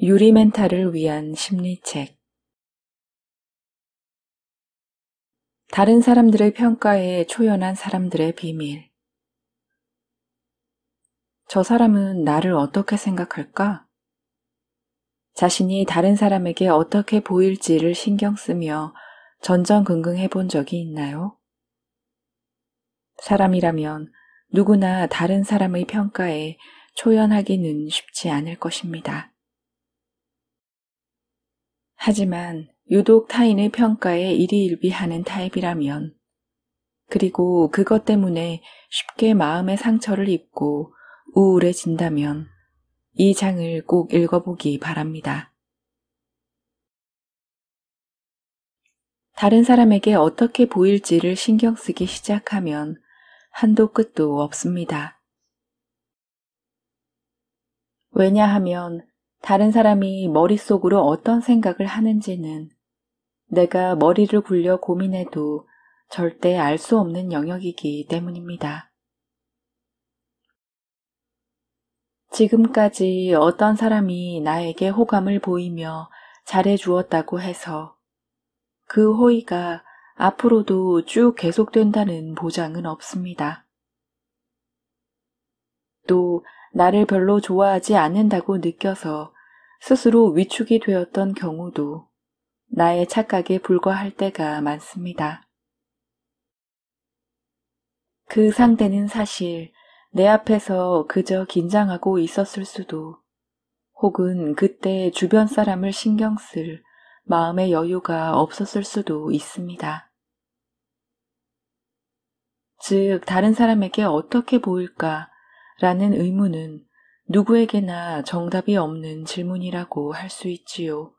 유리 멘탈을 위한 심리책. 다른 사람들의 평가에 초연한 사람들의 비밀. 저 사람은 나를 어떻게 생각할까? 자신이 다른 사람에게 어떻게 보일지를 신경 쓰며 전전긍긍해 본 적이 있나요? 사람이라면 누구나 다른 사람의 평가에 초연하기는 쉽지 않을 것입니다. 하지만 유독 타인의 평가에 일희일비하는 타입이라면, 그리고 그것 때문에 쉽게 마음의 상처를 입고 우울해진다면 이 장을 꼭 읽어보기 바랍니다. 다른 사람에게 어떻게 보일지를 신경 쓰기 시작하면 한도 끝도 없습니다. 왜냐하면 다른 사람이 머릿속으로 어떤 생각을 하는지는 내가 머리를 굴려 고민해도 절대 알 수 없는 영역이기 때문입니다. 지금까지 어떤 사람이 나에게 호감을 보이며 잘해주었다고 해서 그 호의가 앞으로도 쭉 계속된다는 보장은 없습니다. 또 나를 별로 좋아하지 않는다고 느껴서 스스로 위축이 되었던 경우도 나의 착각에 불과할 때가 많습니다. 그 상대는 사실 내 앞에서 그저 긴장하고 있었을 수도, 혹은 그때 주변 사람을 신경 쓸 마음의 여유가 없었을 수도 있습니다. 즉, 다른 사람에게 어떻게 보일까? 라는 의문은 누구에게나 정답이 없는 질문이라고 할 수 있지요.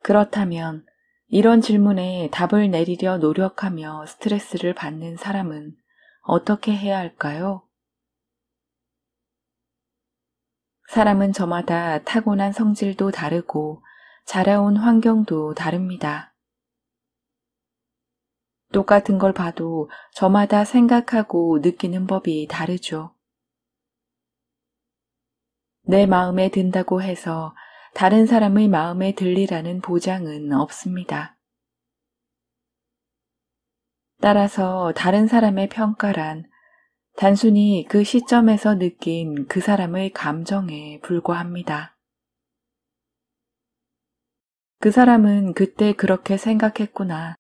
그렇다면 이런 질문에 답을 내리려 노력하며 스트레스를 받는 사람은 어떻게 해야 할까요? 사람은 저마다 타고난 성질도 다르고 자라온 환경도 다릅니다. 똑같은 걸 봐도 저마다 생각하고 느끼는 법이 다르죠. 내 마음에 든다고 해서 다른 사람의 마음에 들리라는 보장은 없습니다. 따라서 다른 사람의 평가란 단순히 그 시점에서 느낀 그 사람의 감정에 불과합니다. 그 사람은 그때 그렇게 생각했구나.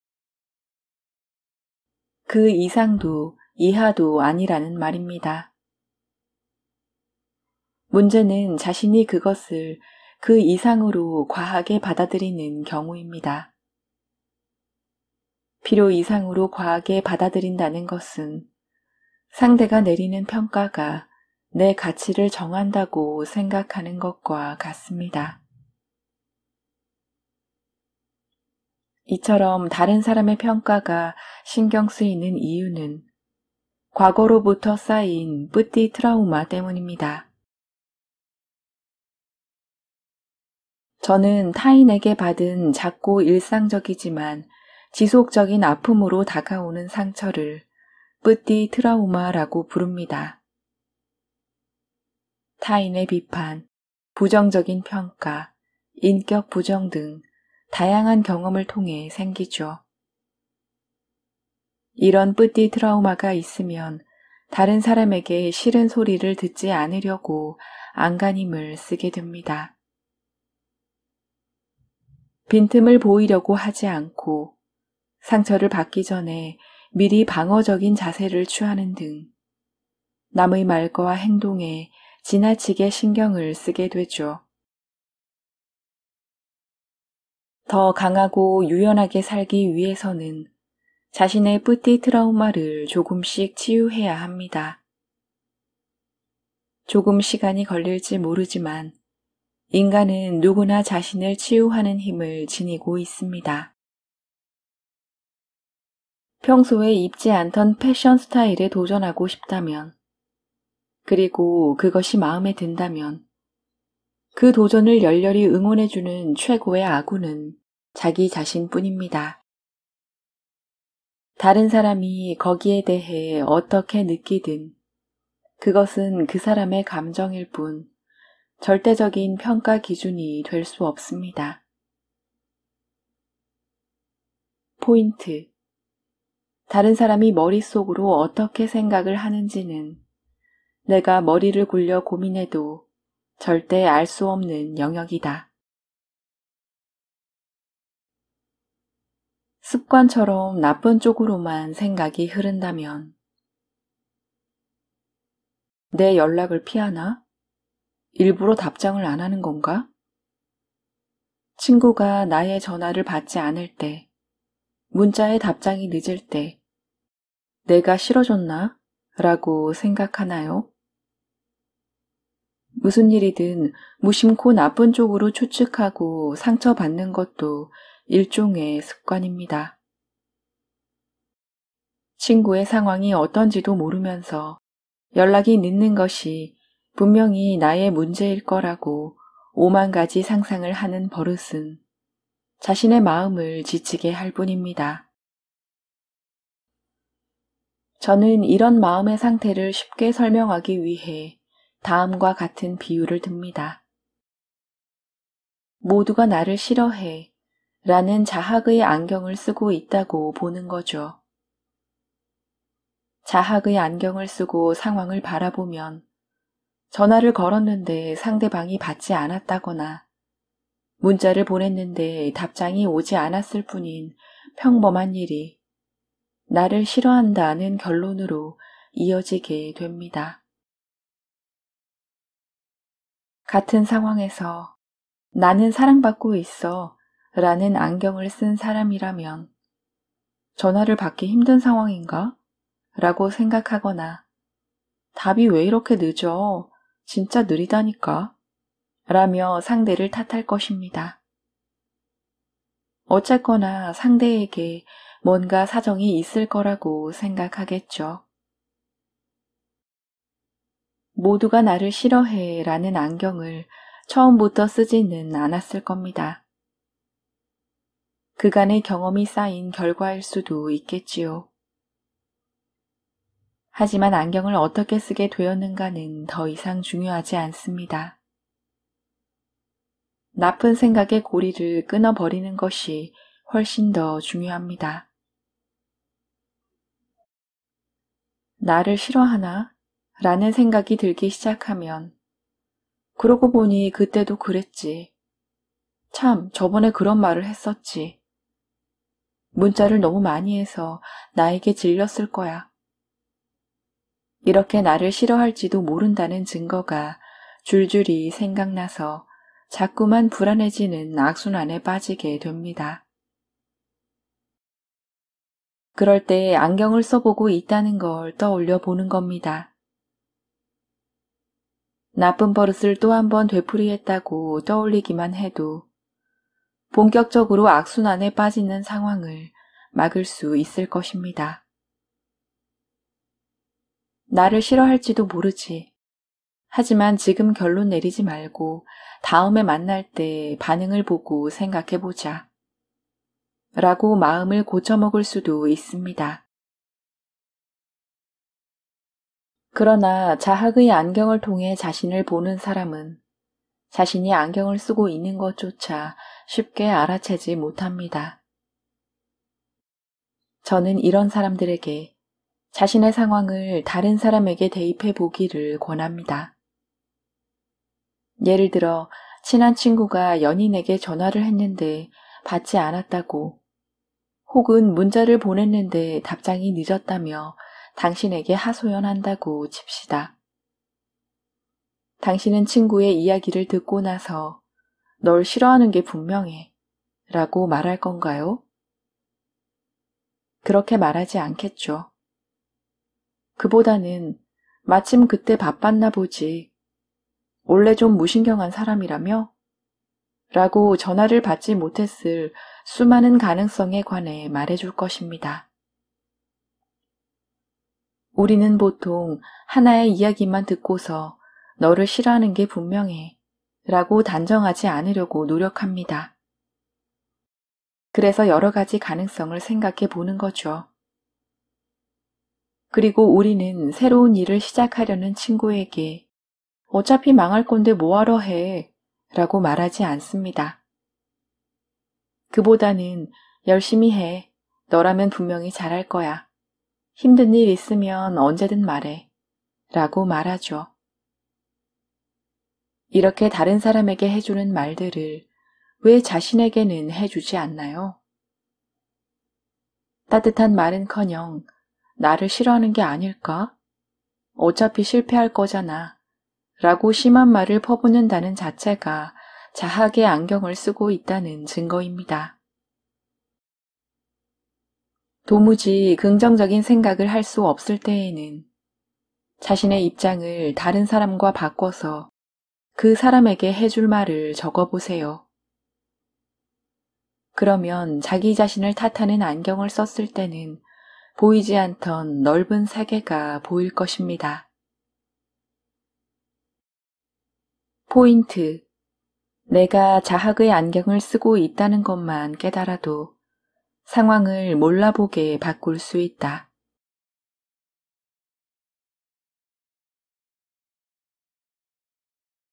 그 이상도 이하도 아니라는 말입니다. 문제는 자신이 그것을 그 이상으로 과하게 받아들이는 경우입니다. 필요 이상으로 과하게 받아들인다는 것은 상대가 내리는 평가가 내 가치를 정한다고 생각하는 것과 같습니다. 이처럼 다른 사람의 평가가 신경 쓰이는 이유는 과거로부터 쌓인 뿌띠 트라우마 때문입니다. 저는 타인에게 받은 작고 일상적이지만 지속적인 아픔으로 다가오는 상처를 뿌띠 트라우마라고 부릅니다. 타인의 비판, 부정적인 평가, 인격 부정 등 다양한 경험을 통해 생기죠. 이런 뿌띠 트라우마가 있으면 다른 사람에게 싫은 소리를 듣지 않으려고 안간힘을 쓰게 됩니다. 빈틈을 보이려고 하지 않고 상처를 받기 전에 미리 방어적인 자세를 취하는 등 남의 말과 행동에 지나치게 신경을 쓰게 되죠. 더 강하고 유연하게 살기 위해서는 자신의 뿌띠 트라우마를 조금씩 치유해야 합니다. 조금 시간이 걸릴지 모르지만 인간은 누구나 자신을 치유하는 힘을 지니고 있습니다. 평소에 입지 않던 패션 스타일에 도전하고 싶다면, 그리고 그것이 마음에 든다면 그 도전을 열렬히 응원해주는 최고의 아군은 자기 자신뿐입니다. 다른 사람이 거기에 대해 어떻게 느끼든 그것은 그 사람의 감정일 뿐 절대적인 평가 기준이 될 수 없습니다. 포인트. 다른 사람이 머릿속으로 어떻게 생각을 하는지는 내가 머리를 굴려 고민해도 절대 알 수 없는 영역이다. 습관처럼 나쁜 쪽으로만 생각이 흐른다면 내 연락을 피하나? 일부러 답장을 안 하는 건가? 친구가 나의 전화를 받지 않을 때, 문자에 답장이 늦을 때, 내가 싫어졌나? 라고 생각하나요? 무슨 일이든 무심코 나쁜 쪽으로 추측하고 상처받는 것도 일종의 습관입니다. 친구의 상황이 어떤지도 모르면서 연락이 늦는 것이 분명히 나의 문제일 거라고 5만 가지 상상을 하는 버릇은 자신의 마음을 지치게 할 뿐입니다. 저는 이런 마음의 상태를 쉽게 설명하기 위해 다음과 같은 비유를 듭니다. 모두가 나를 싫어해 라는 자학의 안경을 쓰고 있다고 보는 거죠. 자학의 안경을 쓰고 상황을 바라보면 전화를 걸었는데 상대방이 받지 않았다거나 문자를 보냈는데 답장이 오지 않았을 뿐인 평범한 일이 나를 싫어한다는 결론으로 이어지게 됩니다. 같은 상황에서 나는 사랑받고 있어 라는 안경을 쓴 사람이라면 전화를 받기 힘든 상황인가? 라고 생각하거나 답이 왜 이렇게 늦어? 진짜 느리다니까? 라며 상대를 탓할 것입니다. 어쨌거나 상대에게 뭔가 사정이 있을 거라고 생각하겠죠. 모두가 나를 싫어해 라는 안경을 처음부터 쓰지는 않았을 겁니다. 그간의 경험이 쌓인 결과일 수도 있겠지요. 하지만 안경을 어떻게 쓰게 되었는가는 더 이상 중요하지 않습니다. 나쁜 생각의 고리를 끊어버리는 것이 훨씬 더 중요합니다. 나를 싫어하나? 라는 생각이 들기 시작하면 그러고 보니 그때도 그랬지. 참, 저번에 그런 말을 했었지. 문자를 너무 많이 해서 나에게 질렸을 거야. 이렇게 나를 싫어할지도 모른다는 증거가 줄줄이 생각나서 자꾸만 불안해지는 악순환에 빠지게 됩니다. 그럴 때 안경을 써보고 있다는 걸 떠올려 보는 겁니다. 나쁜 버릇을 또 한 번 되풀이했다고 떠올리기만 해도 본격적으로 악순환에 빠지는 상황을 막을 수 있을 것입니다. 나를 싫어할지도 모르지. 하지만 지금 결론 내리지 말고 다음에 만날 때 반응을 보고 생각해보자. 라고 마음을 고쳐먹을 수도 있습니다. 그러나 자학의 안경을 통해 자신을 보는 사람은 자신이 안경을 쓰고 있는 것조차 쉽게 알아채지 못합니다. 저는 이런 사람들에게 자신의 상황을 다른 사람에게 대입해 보기를 권합니다. 예를 들어 친한 친구가 연인에게 전화를 했는데 받지 않았다고 혹은 문자를 보냈는데 답장이 늦었다며 당신에게 하소연한다고 칩시다. 당신은 친구의 이야기를 듣고 나서 널 싫어하는 게 분명해 라고 말할 건가요? 그렇게 말하지 않겠죠. 그보다는 마침 그때 바빴나 보지. 원래 좀 무신경한 사람이라며? 라고 전화를 받지 못했을 수많은 가능성에 관해 말해줄 것입니다. 우리는 보통 하나의 이야기만 듣고서 너를 싫어하는 게 분명해 라고 단정하지 않으려고 노력합니다. 그래서 여러 가지 가능성을 생각해 보는 거죠. 그리고 우리는 새로운 일을 시작하려는 친구에게 어차피 망할 건데 뭐하러 해? 라고 말하지 않습니다. 그보다는 열심히 해. 너라면 분명히 잘할 거야. 힘든 일 있으면 언제든 말해. 라고 말하죠. 이렇게 다른 사람에게 해주는 말들을 왜 자신에게는 해주지 않나요? 따뜻한 말은커녕 나를 싫어하는 게 아닐까? 어차피 실패할 거잖아. 라고 심한 말을 퍼붓는다는 자체가 자학의 안경을 쓰고 있다는 증거입니다. 도무지 긍정적인 생각을 할 수 없을 때에는 자신의 입장을 다른 사람과 바꿔서 그 사람에게 해줄 말을 적어보세요. 그러면 자기 자신을 탓하는 안경을 썼을 때는 보이지 않던 넓은 세계가 보일 것입니다. 포인트. 내가 자학의 안경을 쓰고 있다는 것만 깨달아도 상황을 몰라보게 바꿀 수 있다.